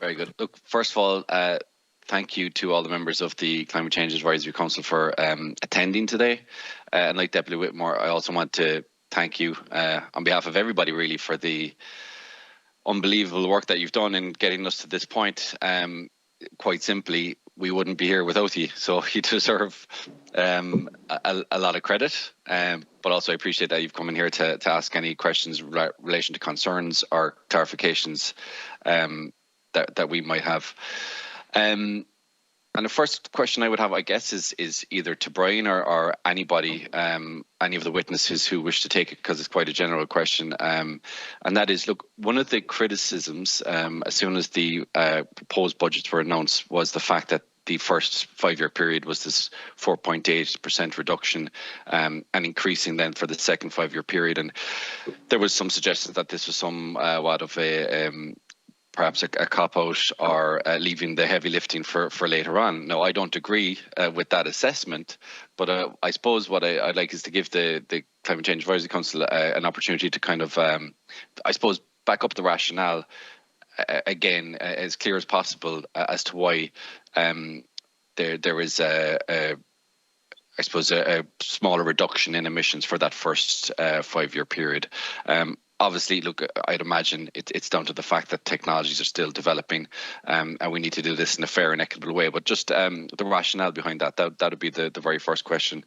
Very good. Look, first of all, thank you to all the members of the Climate Change Advisory Council for attending today. And like Deputy Whitmore, I also want to thank you on behalf of everybody really for the unbelievable work that you've done in getting us to this point. Quite simply, we wouldn't be here without you. So you deserve a lot of credit. But also I appreciate that you've come in here to ask any questions in relation to concerns or clarifications that we might have. And the first question I would have, I guess, is either to Brian or anybody, any of the witnesses who wish to take it, because it's quite a general question. And that is, look, one of the criticisms as soon as the proposed budgets were announced was the fact that the first 5-year period was this 4.8% reduction and increasing then for the second 5-year period. And there was some suggestions that this was somewhat of a perhaps a cop-out or leaving the heavy lifting for later on. No, I don't agree with that assessment, but I suppose what I'd like is to give the Climate Change Advisory Council an opportunity to kind of, I suppose, back up the rationale again as clear as possible as to why there is I suppose a smaller reduction in emissions for that first 5-year period. Obviously, look, I'd imagine it's down to the fact that technologies are still developing and we need to do this in a fair and equitable way. But just the rationale behind that would be the very first question.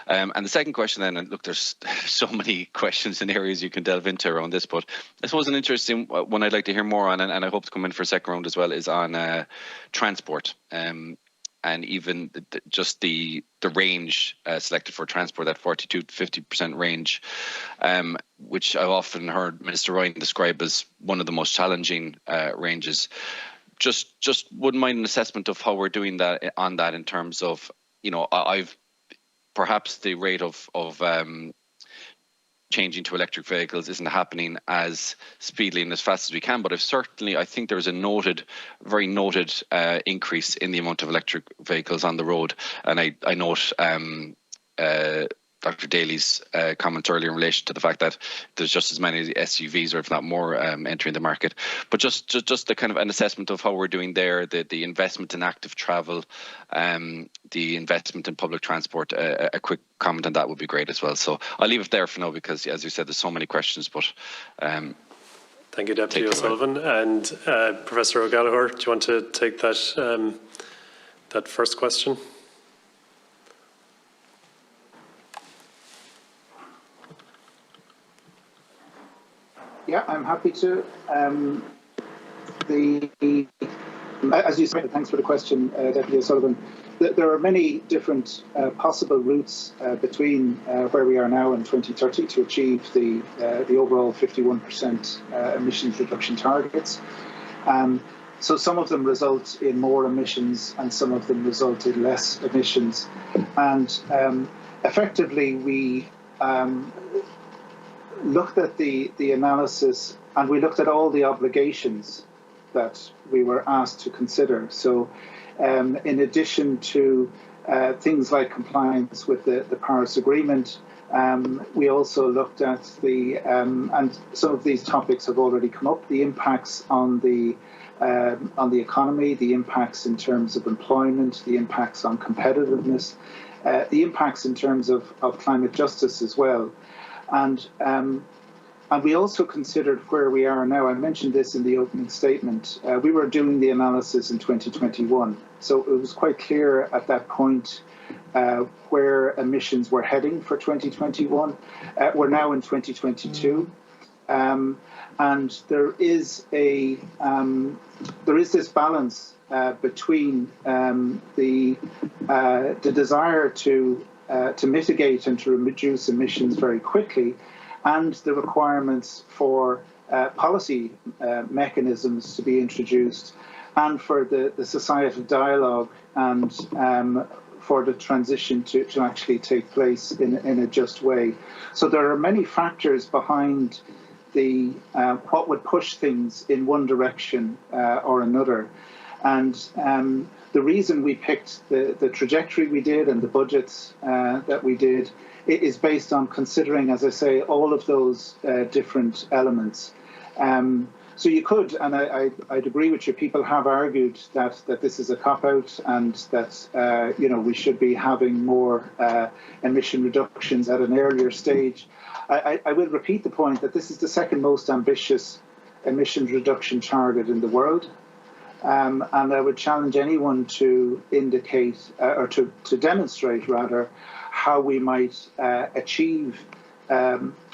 And the second question then, and look, there's so many questions and areas you can delve into around this, but I suppose an interesting one I'd like to hear more on, and I hope to come in for a second round as well, is on transport. And even just the range selected for transport, that 42 to 50% range, which I've often heard Minister Ryan describe as one of the most challenging ranges. Just wouldn't mind an assessment of how we're doing that on that in terms of, you know, I've perhaps the rate of changing to electric vehicles isn't happening as speedily and as fast as we can, but I think there's a very noted increase in the amount of electric vehicles on the road. And I note Dr. Daly's comments earlier in relation to the fact that there's just as many SUVs, or if not more, entering the market. But just the kind of an assessment of how we're doing there, the investment in active travel, the investment in public transport, a quick comment on that would be great as well. So I'll leave it there for now because, as you said, there's so many questions. But thank you, Deputy O'Sullivan. And Professor O'Gallagher, do you want to take that first question? Yeah, I'm happy to. As you said, thanks for the question, Deputy O'Sullivan. There are many different possible routes between where we are now and 2030 to achieve the overall 51% emissions reduction targets. So some of them result in more emissions and some of them result in less emissions. And effectively, we looked at the analysis and we looked at all the obligations that we were asked to consider. So in addition to things like compliance with the Paris Agreement, we also looked at and some of these topics have already come up, the impacts on the economy, the impacts in terms of employment, the impacts on competitiveness, the impacts in terms of climate justice as well. And we also considered where we are now. I mentioned this in the opening statement. We were doing the analysis in 2021. So it was quite clear at that point where emissions were heading for 2021. We're now in 2022. And there is this balance between the desire to mitigate and to reduce emissions very quickly, and the requirements for policy mechanisms to be introduced, and for the societal dialogue and for the transition to actually take place in a just way. So there are many factors behind what would push things in one direction or another. And the reason we picked the trajectory we did and the budgets that we did is based on considering, as I say, all of those different elements. So you could, and I'd agree with you. People have argued that this is a cop-out, and that we should be having more emission reductions at an earlier stage. I will repeat the point that this is the second most ambitious emissions reduction target in the world, and I would challenge anyone to indicate or to demonstrate rather how we might achieve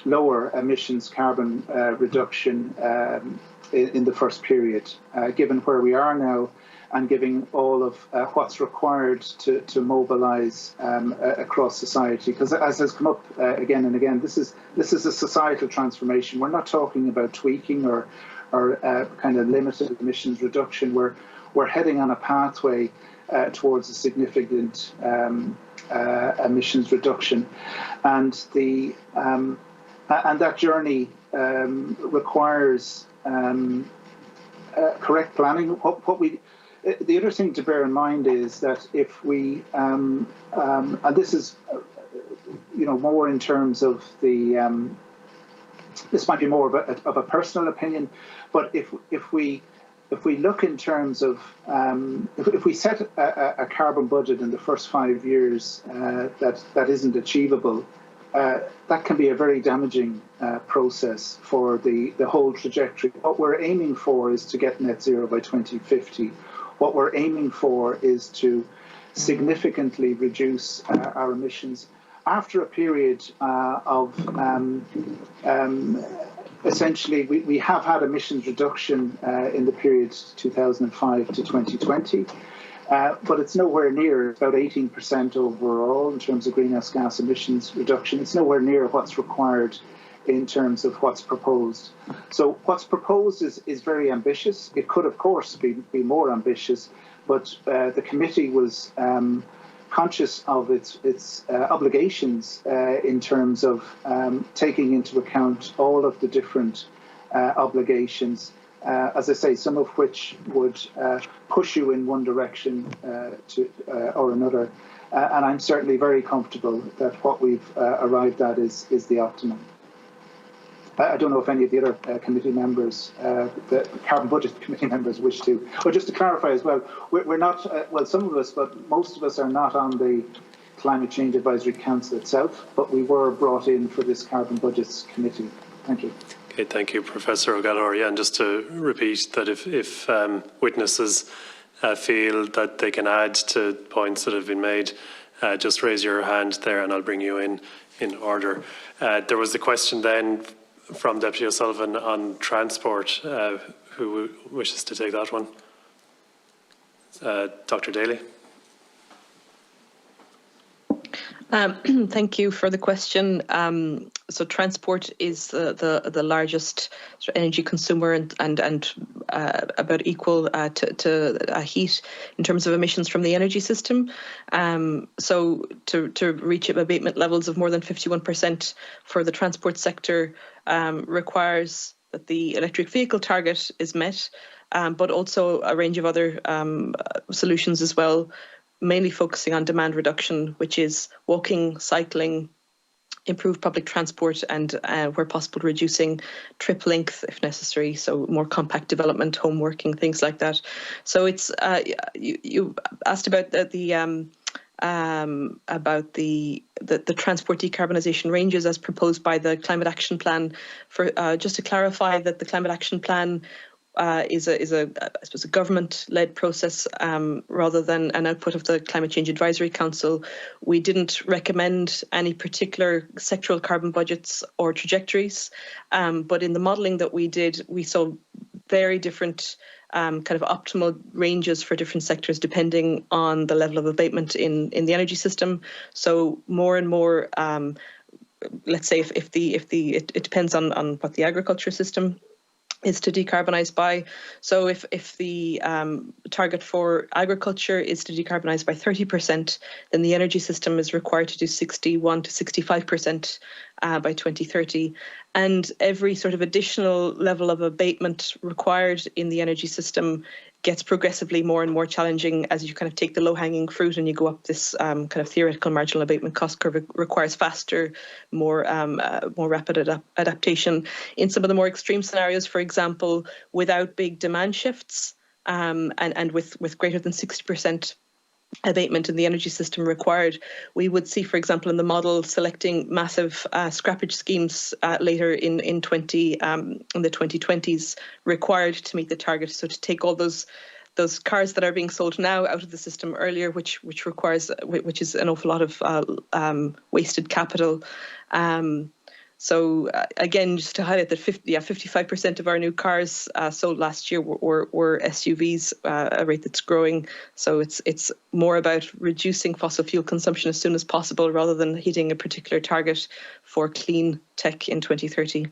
lower emissions carbon reduction in the first period, given where we are now and given all of what's required to mobilise across society. Because as has come up again and again, this is a societal transformation. We're not talking about tweaking or kind of limited emissions reduction. We're heading on a pathway towards a significant emissions reduction, and that journey requires correct planning. The other thing to bear in mind is that if we, and this is, more in terms of the, this might be more of a personal opinion, but if we look in terms of, if we set a carbon budget in the first 5 years that isn't achievable, that can be a very damaging process for the whole trajectory. What we're aiming for is to get net zero by 2050. What we're aiming for is to significantly reduce our emissions after a period of essentially, we have had emissions reduction in the period 2005 to 2020, but it's nowhere near, about 18% overall in terms of greenhouse gas emissions reduction. It's nowhere near what's required in terms of what's proposed. So what's proposed is very ambitious. It could, of course, be more ambitious, but the committee was conscious of its obligations in terms of taking into account all of the different obligations, as I say, some of which would push you in one direction or another. And I'm certainly very comfortable that what we've arrived at is the optimum. I don't know if any of the other committee members, the Carbon Budget Committee members, wish to. But just to clarify as well, we're not, well, some of us, but most of us are not on the Climate Change Advisory Council itself, but we were brought in for this Carbon Budgets Committee. Thank you. Okay, thank you, Professor O'Gallagher. Yeah, and just to repeat that if witnesses feel that they can add to points that have been made, just raise your hand there and I'll bring you in order. There was the question then from Deputy O'Sullivan on transport. Who wishes to take that one? Dr. Daly. Thank you for the question. So transport is the largest energy consumer and about equal to heat in terms of emissions from the energy system. So to reach abatement levels of more than 51% for the transport sector requires that the electric vehicle target is met, but also a range of other solutions as well, mainly focusing on demand reduction, which is walking, cycling, improved public transport, and where possible reducing trip length if necessary, so more compact development, home working, things like that. So it's you asked about the transport decarbonisation ranges as proposed by the Climate Action Plan. For just to clarify that the Climate Action Plan is I suppose a government-led process rather than an output of the Climate Change Advisory Council. We didn't recommend any particular sectoral carbon budgets or trajectories, but in the modelling that we did, we saw very different kind of optimal ranges for different sectors depending on the level of abatement in the energy system. So more and more, let's say it depends on what the agriculture system is to decarbonise by. So if the target for agriculture is to decarbonise by 30%, then the energy system is required to do 61 to 65% by 2030. And every sort of additional level of abatement required in the energy system gets progressively more and more challenging as you kind of take the low-hanging fruit and you go up this kind of theoretical marginal abatement cost curve. It requires faster, more rapid adaptation. In some of the more extreme scenarios, for example, without big demand shifts and with greater than 60% abatement in the energy system required, we would see, for example, in the model, selecting massive scrappage schemes later in the 2020s required to meet the target. So to take all those cars that are being sold now out of the system earlier, which is an awful lot of wasted capital. So again, just to highlight that 55% of our new cars sold last year were SUVs, a rate that's growing. So it's more about reducing fossil fuel consumption as soon as possible rather than hitting a particular target for clean tech in 2030.